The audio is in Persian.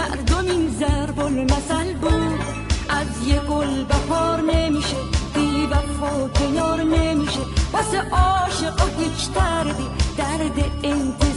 مردم این ضرب المثل بود. از یه گل بهار نمیشه، بی وفا کنار نمیشه، واسه عاشق و هیچ دردی درد انتظار